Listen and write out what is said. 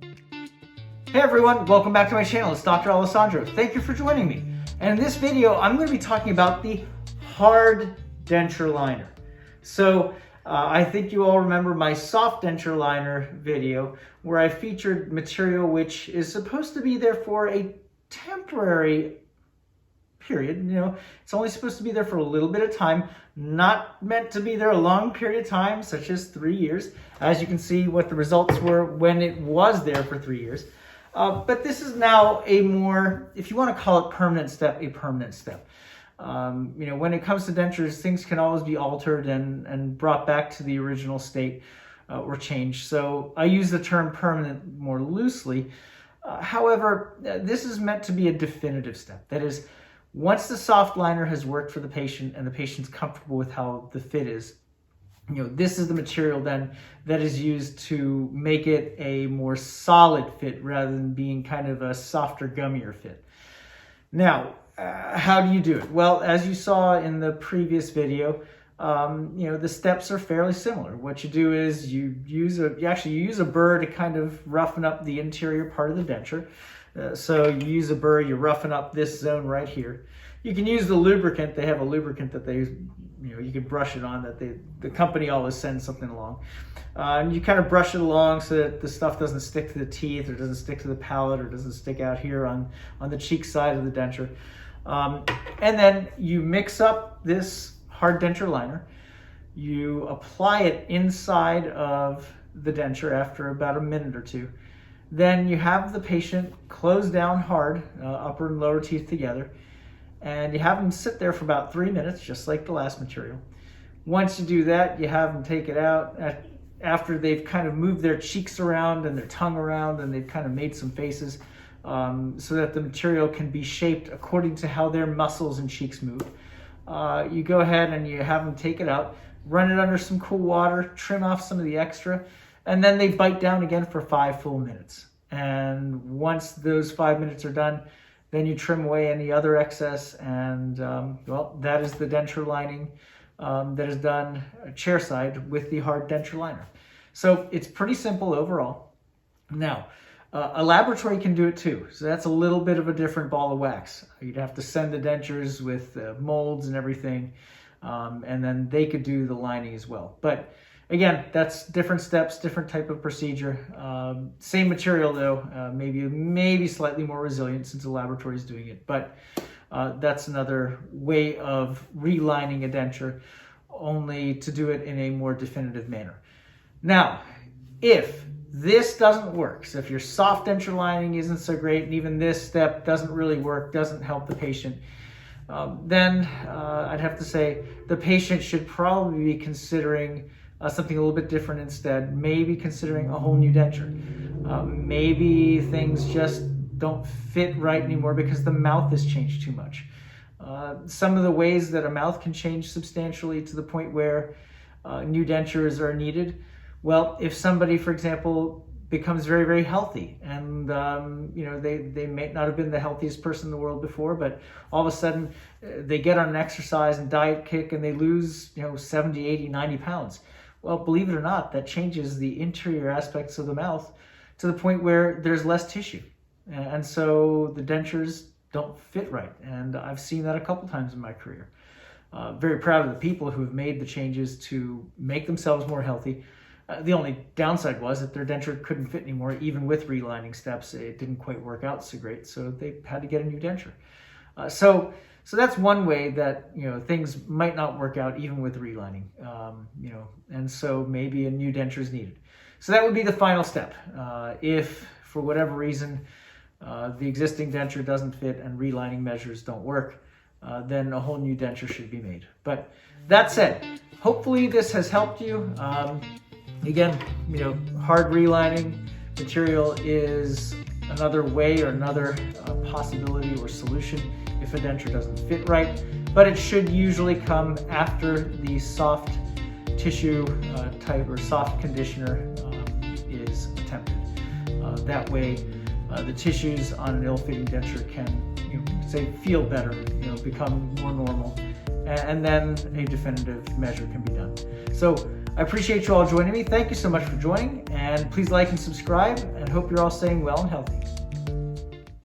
Hey everyone, welcome back to my channel. It's Dr. Alessandro. Thank you for joining me. And in this video, I'm going to be talking about the hard denture liner. So I think you all remember my soft denture liner video where I featured material which is supposed to be there for a temporary period. You know, it's only supposed to be there for a little bit of time, not meant to be there a long period of time, such as 3 years. As you can see what the results were when it was there for 3 years. But this is now a more, if you want to call it permanent step, a permanent step. You know, when it comes to dentures, things can always be altered and brought back to the original state or changed. So I use the term permanent more loosely. However, this is meant to be a definitive step. That is, once the soft liner has worked for the patient and the patient's comfortable with how the fit is, you know, this is the material then that is used to make it a more solid fit rather than being kind of a softer, gummier fit. Now, how do you do it? Well, as you saw in the previous video, you know, the steps are fairly similar. What you do is you use a burr to kind of roughen up the interior part of the denture. So you use a burr, you roughen up this zone right here. You can use the lubricant. They have a lubricant that they, you know, you can brush it on, that the company always sends something along. And you kind of brush it along so that the stuff doesn't stick to the teeth or doesn't stick to the palate or doesn't stick out here on the cheek side of the denture. And then you mix up this hard denture liner. You apply it inside of the denture after about a minute or two. Then you have the patient close down hard, upper and lower teeth together, and you have them sit there for about 3 minutes, just like the last material. Once you do that, you have them take it out after they've kind of moved their cheeks around and their tongue around, and they've kind of made some faces so that the material can be shaped according to how their muscles and cheeks move. You go ahead and you have them take it out, run it under some cool water, trim off some of the extra, and then they bite down again for 5 full minutes. And once those 5 minutes are done, then you trim away any other excess, and well, that is the denture lining that is done chairside with the hard denture liner. So it's pretty simple overall. Now, a laboratory can do it too. So that's a little bit of a different ball of wax. You'd have to send the dentures with molds and everything, and then they could do the lining as well. But again, that's different steps, different type of procedure. Same material though, maybe slightly more resilient since the laboratory is doing it. But that's another way of relining a denture, only to do it in a more definitive manner. Now, if this doesn't work, so if your soft denture lining isn't so great and even this step doesn't really work, doesn't help the patient, then I'd have to say the patient should probably be considering something a little bit different instead, maybe considering a whole new denture. Maybe things just don't fit right anymore because the mouth has changed too much. Some of the ways that a mouth can change substantially to the point where new dentures are needed. Well, if somebody, for example, becomes very, very healthy and you know, they may not have been the healthiest person in the world before, but all of a sudden they get on an exercise and diet kick and they lose, you know, 70, 80, 90 pounds. Well, believe it or not, that changes the interior aspects of the mouth to the point where there's less tissue. And so the dentures don't fit right. And I've seen that a couple times in my career. Very proud of the people who have made the changes to make themselves more healthy. The only downside was that their denture couldn't fit anymore, even with relining steps. It didn't quite work out so great, so they had to get a new denture. So that's one way that, you know, things might not work out even with relining, you know, and so maybe a new denture is needed. So that would be the final step. If for whatever reason the existing denture doesn't fit and relining measures don't work, then a whole new denture should be made. But that said, hopefully this has helped you. Again, you know, hard relining material is another way or another possibility or solution if a denture doesn't fit right, but it should usually come after the soft tissue type or soft conditioner is attempted. That way the tissues on an ill-fitting denture can, you know, say, feel better, you know, become more normal, and then a definitive measure can be done. So I appreciate you all joining me. Thank you so much for joining, and please like and subscribe, and hope you're all staying well and healthy.